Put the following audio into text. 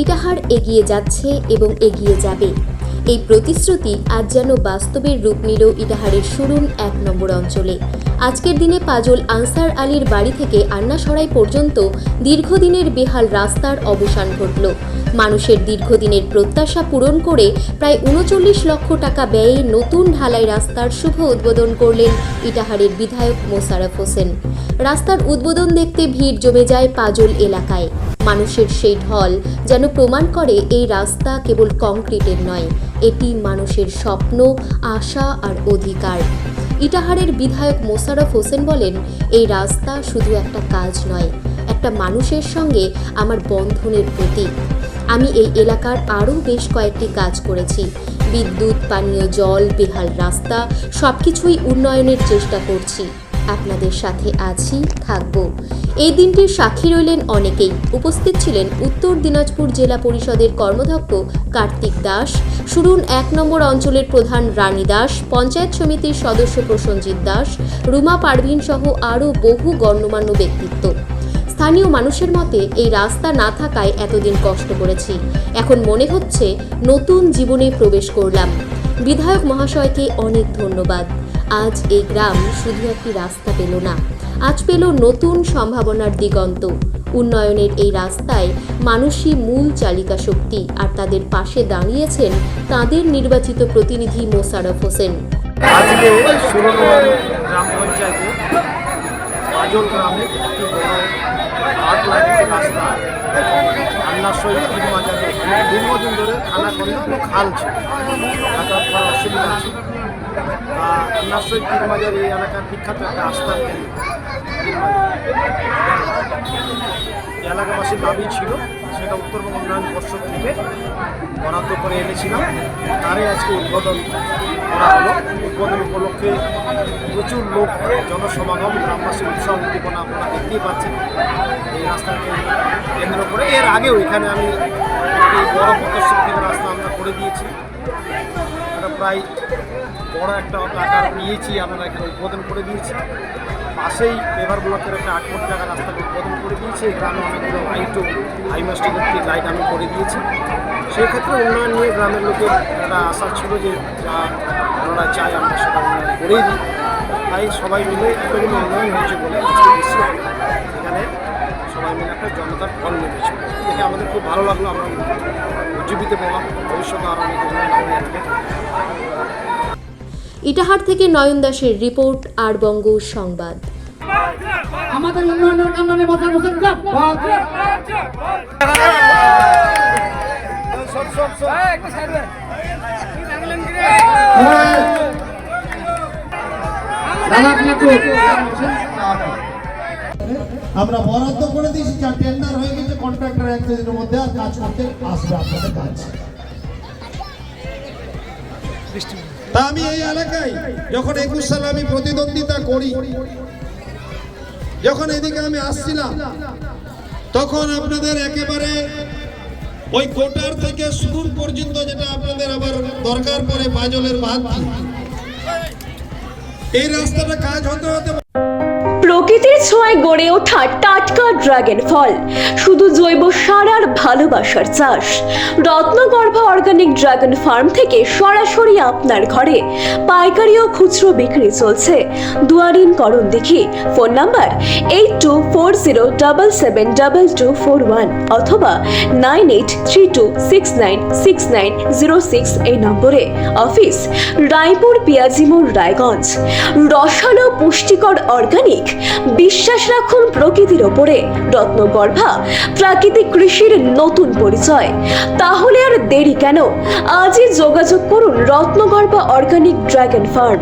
ইটাহার এগিয়ে যাচ্ছে এবং এগিয়ে যাবে, এই প্রতিশ্রুতি আজ যেন বাস্তবের রূপ নিল ইটাহারের সুরুন ১ নম্বর অঞ্চলে। আজকের দিনে পাজল আনসার আলীর বাড়ি থেকে আন্নাসরাই পর্যন্ত দীর্ঘদিনের বেহাল রাস্তার অবসান ঘটল। মানুষের দীর্ঘদিনের প্রত্যাশা পূরণ করে প্রায় ৩৯ লক্ষ টাকা ব্যয়ে নতুন ঢালাই রাস্তার শুভ উদ্বোধন করলেন ইটাহারের বিধায়ক মোশাররফ হোসেন। রাস্তার উদ্বোধন দেখতে ভিড় জমে যায় পাজল এলাকায়। মানুষের সেই ঢল যেন প্রমাণ করে এই রাস্তা কেবল কংক্রিটের নয়, এটি মানুষের স্বপ্ন, আশা আর অধিকার। ইটাহারের বিধায়ক মোশাররফ হোসেন বলেন, এই রাস্তা শুধু একটা কাজ নয়, একটা মানুষের সঙ্গে আমার বন্ধনের প্রতীক। আমি এই এলাকার আরও বেশ কয়েকটি কাজ করেছি। বিদ্যুৎ, পানীয় জল, বেহাল রাস্তা সবকিছুই উন্নয়নের চেষ্টা করছি। আপনাদের সাথে আছি, থাকব। এই দিনটির সাক্ষী রইলেন অনেকেই। উপস্থিত ছিলেন উত্তর দিনাজপুর জেলা পরিষদের কর্মধ্যক্ষ কার্তিক দাস, সুরুন ১ নম্বর অঞ্চলের প্রধান রানী দাস, পঞ্চায়েত সমিতির সদস্য প্রসঞ্জিৎ দাস, রুমা পারভিন সহ আরও বহু গণ্যমান্য ব্যক্তিত্ব। স্থানীয় মানুষের মতে, এই রাস্তা না থাকায় এতদিন কষ্ট করেছি, এখন মনে হচ্ছে নতুন জীবনে প্রবেশ করলাম। বিধায়ক মহাশয়কে অনেক ধন্যবাদ। আজ এই গ্রাম শুধু একটি রাস্তা পেল না, আজ পেল নতুন সম্ভাবনার দিগন্ত। উন্নয়নের এই রাস্তায় মানুষই মূল চালিকা শক্তি, আর তাদের পাশে দাঁড়িয়েছেন তাদের নির্বাচিত প্রতিনিধি মোশাররফ হোসেন। আজকে সুরুন গ্রাম পঞ্চায়েতে পাজল গ্রামে একটি বড় ৮ লাইনের রাস্তা আন্নাসই পীর মাজারে দীর্ঘদিন ধরে খানাখন্দ এবং খাল ছিল, যাতায়াত করার অসুবিধা আছে। আন্নাসই পীর মাজার এই এলাকার বিখ্যাত একটা আস্থার এলাকাবাসীর দাবি ছিল, সেটা উত্তরবঙ্গ উন্নয়ন পর্ষদ থেকে বরাদ্দ করে এনেছিলাম। তারই আজকে উদ্বোধন করা হলো। উদ্বোধন উপলক্ষে প্রচুর লোক জনসমাগম, গ্রামবাসীর উৎসব উদ্দীপনা আপনারা দেখতেই পাচ্ছেন এই রাস্তাকে কেন্দ্র করে। এর আগেও এখানে আমি একটি বড় প্রতিশ্রুতি রাস্তা আমরা করে দিয়েছি, এটা প্রায় বড় একটা টাকা নিয়েছি, আমরা এখানে উদ্বোধন করে দিয়েছি। পাশেই পেভার ব্লকের একটা ৮ কোটি টাকা রাস্তাকে উদ্বোধন করে দিয়েছি। এই গ্রামে অনেকগুলো হাইমাস্টিক একটি লাইট আমি করে দিয়েছি। সেই ক্ষেত্রে উন্নয়ন নিয়ে গ্রামের লোকের একটা আশা ছিল যে যা ওনারা চায় আমরা সেটা উন্নয়ন করেই দিই। তাই সবাই মিলে এতগুলো উন্নয়ন হয়েছে বলে আজকে বেশি এখানে সবাই মিলে একটা জনতার ফল নেমেছে। দেখে আমাদের খুব ভালো লাগলো, আমরা উজ্জীবিত পেলাম। ভবিষ্যতে আরও অনেক উন্নয়ন হবে। ইটাহার থেকে নয়ন দাসের রিপোর্ট, আর বঙ্গ সংবাদ। আমাদের উন্নয়নের কারণে আমরা বরাদ্দ করে দিয়েছি, যা টেন্ডার হয়ে গেছে, কন্ট্রাক্টর ১ দিনের মধ্যে আর কাজ করতে আসবে আপনাদের কাজ। তা আমি এই এলাকায় যখন ২১ সালে আমি প্রতিদ্বন্দ্বিতা করি, যখন এদিকে আমি আসছিলাম, তখন আপনাদের একেবারে ওই কোটার থেকে সুরুন পর্যন্ত, যেটা আপনাদের আবার দরকার পড়ে পাজলের ভাতি, এই রাস্তাটা কাজ হতে হতে প্রকৃতির ছোঁয়ায় গড়ে ওঠা টাটকা ড্রাগন ফল, শুধু জৈব সার আর ভালোবাসার চাষ। রত্নগর্ভ অর্গানিক ড্রাগন ফার্ম থেকে সরাসরি আপনার ঘরে পাইকারি ও খুচরো বিক্রি চলছে। দুয়ারিন করণ দেখি। ফোন নাম্বার 8240772241 অথবা 9832696906 এই নম্বরে। অফিস রায়পুর পিয়াজি মোড়, রায়গঞ্জ। রসালো পুষ্টিকর অর্গানিক, বিশ্বাস রাখুন প্রকৃতির ওপরে। রত্নগর্ভা প্রাকৃতিক কৃষির নতুন পরিচয়। তাহলে আর দেরি কেন? আজই যোগাযোগ করুন রত্নগর্ভা অর্গানিক ড্রাগন ফার্ম।